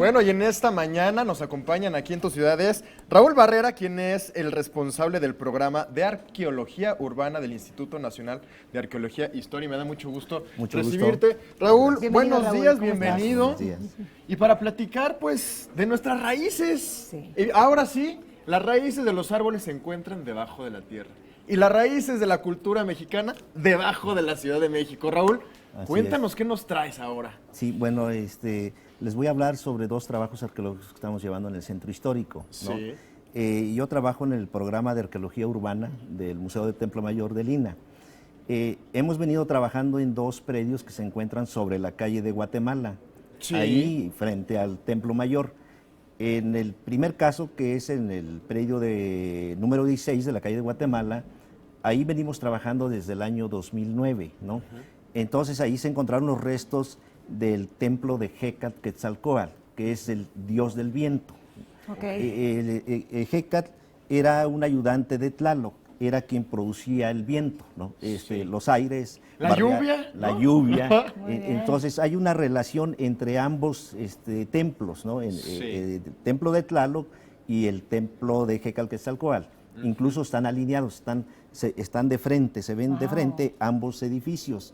Bueno, y en esta mañana nos acompañan aquí en tu ciudad es Raúl Barrera, quien es el responsable del programa de arqueología urbana del Instituto Nacional de Arqueología e Historia. Y me da mucho gusto recibirte. Raúl, Bienvenido, buenos Raúl, días, ¿cómo estás? bienvenido. Buenos días. Y para platicar, pues, de nuestras raíces. Sí. Ahora sí, las raíces de los árboles se encuentran debajo de la tierra. Y las raíces de la cultura mexicana debajo de la Ciudad de México. Raúl, Así cuéntanos qué nos traes ahora. Sí, bueno, les voy a hablar sobre dos trabajos arqueológicos que estamos llevando en el centro histórico, ¿no? Sí. Yo trabajo en el programa de arqueología urbana del Museo del Templo Mayor de Lina. Hemos venido trabajando en dos predios que se encuentran sobre la calle de Guatemala, Sí. ahí frente al Templo Mayor. En el primer caso, que es en el predio de número 16 de la calle de Guatemala, ahí venimos trabajando desde el año 2009, ¿no? Entonces ahí se encontraron los restos del templo de Hécat Quetzalcóatl, que es el dios del viento. Okay. Hécat era un ayudante de Tlaloc, era quien producía el viento, ¿no? Sí. Los aires. ¿La lluvia? La ¿no? lluvia. Muy bien. Entonces hay una relación entre ambos templos, ¿no? Sí. El templo de Tlaloc y el templo de Hécat Quetzalcóatl. Incluso están alineados, están de frente, se ven de frente ambos edificios.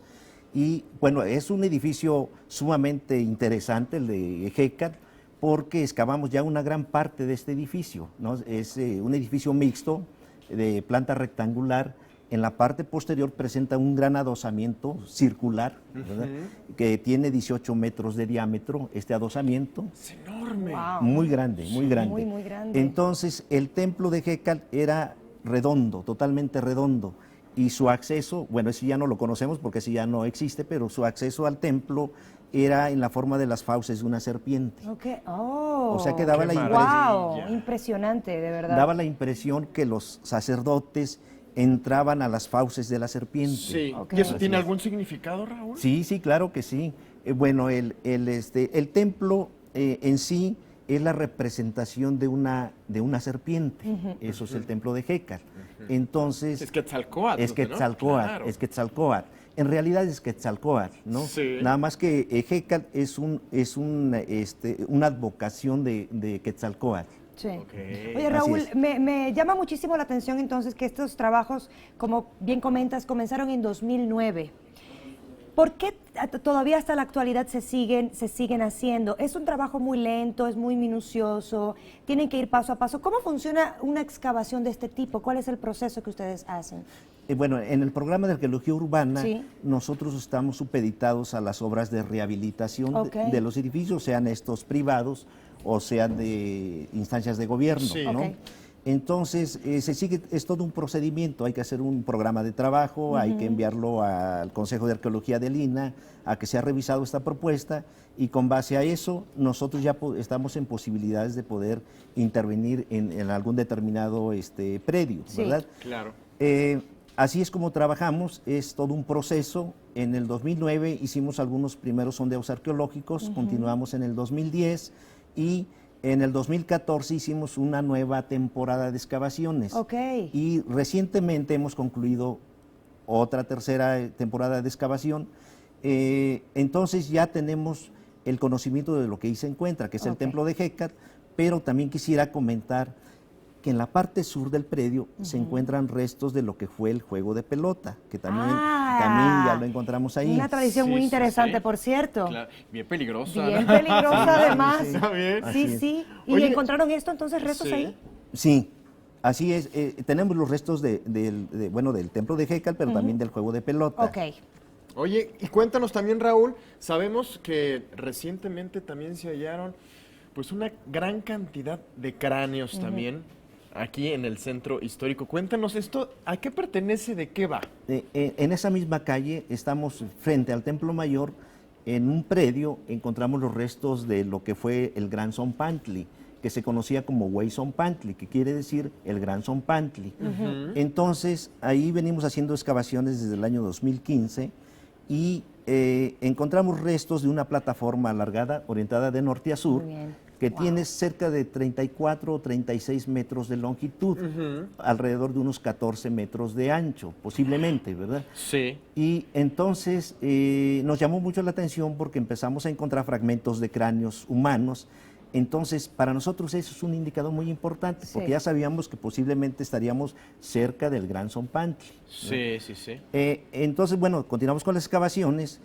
Y bueno, es un edificio sumamente interesante el de Hécat, porque excavamos ya una gran parte de este edificio, ¿no? Es un edificio mixto de planta rectangular. En la parte posterior presenta un gran adosamiento circular, ¿verdad? Que tiene 18 metros de diámetro, este adosamiento. Es enorme. Wow. Muy grande, muy grande. Muy grande. Entonces, el templo de Hécat era redondo, totalmente redondo. Y su acceso, bueno, ese ya no lo conocemos porque ese ya no existe, pero su acceso al templo era en la forma de las fauces de una serpiente. Okay. Oh. O sea que daba Qué la maravilla. Wow, impresionante, de verdad. daba la impresión que los sacerdotes entraban a las fauces de la serpiente. Sí. Ok. ¿Y eso Así tiene es. algún significado, Raúl? Sí, sí, claro que sí. Bueno, el templo en sí es la representación de una serpiente. Eso es el templo de Hécat. Entonces, Es Quetzalcóatl. es ¿no? Quetzalcóatl, Claro. es Quetzalcóatl. En realidad es Quetzalcóatl, ¿no? Sí. Nada más que Hécat es una advocación de Quetzalcóatl. Sí. Ok. Oye, Así Raúl, es. me llama muchísimo la atención entonces que estos trabajos, como bien comentas, comenzaron en 2009. ¿Por qué todavía hasta la actualidad se siguen haciendo? Es un trabajo muy lento, es muy minucioso, tienen que ir paso a paso. ¿Cómo funciona una excavación de este tipo? ¿Cuál es el proceso que ustedes hacen? Bueno, en el programa de arqueología urbana, Sí. nosotros estamos supeditados a las obras de rehabilitación Ok. de los edificios, sean estos privados o sean de instancias de gobierno, Sí. ¿no? Ok. Entonces, es todo un procedimiento, hay que hacer un programa de trabajo, hay que enviarlo al Consejo de Arqueología de Lina, a que sea revisado esta propuesta, y con base a eso, nosotros ya estamos en posibilidades de poder intervenir en algún determinado predio, Sí. ¿verdad? Claro. Así es como trabajamos, es todo un proceso. En el 2009 hicimos algunos primeros sondeos arqueológicos, continuamos en el 2010 y en el 2014 hicimos una nueva temporada de excavaciones. Ok. Y recientemente hemos concluido otra tercera temporada de excavación. Entonces ya tenemos el conocimiento de lo que ahí se encuentra, que es el Ok. templo de Hécat, pero también quisiera comentar que en la parte sur del predio se encuentran restos de lo que fue el juego de pelota, que también ya lo encontramos ahí. Una tradición Sí, muy sí, interesante, sí. por cierto. Claro. Bien peligrosa. Bien ¿no? peligrosa además. Está bien. Sí, Así es. sí. ¿Y Oye, encontraron esto entonces, restos sí. ahí? Sí, así es. Tenemos los restos del templo de Hécat, pero también del juego de pelota. Ok. Oye, y cuéntanos también, Raúl, sabemos que recientemente también se hallaron pues una gran cantidad de cráneos también aquí en el centro histórico. Cuéntanos esto, ¿a qué pertenece? ¿De qué va? En esa misma calle estamos frente al Templo Mayor. En un predio encontramos los restos de lo que fue el Gran Zompantli, que se conocía como Huey Zompantli, que quiere decir el Gran Zompantli. Entonces, ahí venimos haciendo excavaciones desde el año 2015 y encontramos restos de una plataforma alargada, orientada de norte a sur, Muy bien. que Wow. tiene cerca de 34 o 36 metros de longitud, alrededor de unos 14 metros de ancho, posiblemente, ¿verdad? Sí. Y entonces nos llamó mucho la atención porque empezamos a encontrar fragmentos de cráneos humanos Entonces, para nosotros eso es un indicador muy importante, porque Sí. ya sabíamos que posiblemente estaríamos cerca del Gran Zompantli. Sí, sí, sí. Entonces, bueno, continuamos con las excavaciones.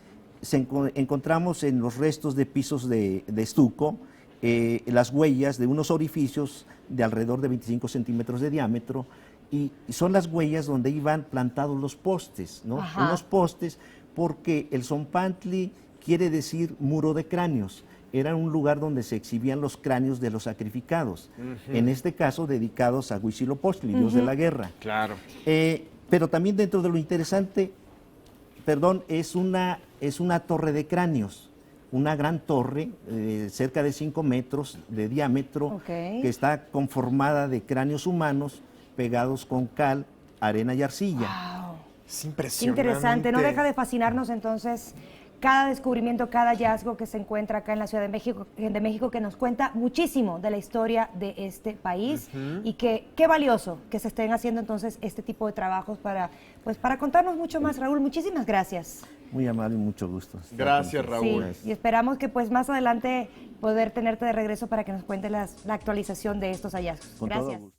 Encontramos en los restos de pisos de estuco las huellas de unos orificios de alrededor de 25 centímetros de diámetro, y son las huellas donde iban plantados los postes, ¿no? Ajá. Unos postes, porque el Zompantli quiere decir muro de cráneos. Era un lugar donde se exhibían los cráneos de los sacrificados, en este caso dedicados a Huitzilopochtli, dios de la guerra. Claro. Pero también dentro de lo interesante, es una torre de cráneos, una gran torre, cerca de 5 metros de diámetro, Ok. que está conformada de cráneos humanos pegados con cal, arena y arcilla. Wow. Es Qué impresionante. interesante, no deja de fascinarnos entonces cada descubrimiento, cada hallazgo que se encuentra acá en la Ciudad de México, que nos cuenta muchísimo de la historia de este país y que qué valioso que se estén haciendo entonces este tipo de trabajos para contarnos mucho más. Raúl, muchísimas gracias. Muy amable y mucho gusto. Gracias, Raúl. Sí, y esperamos que pues más adelante poder tenerte de regreso para que nos cuentes la actualización de estos hallazgos. Con todo Gracias. gusto.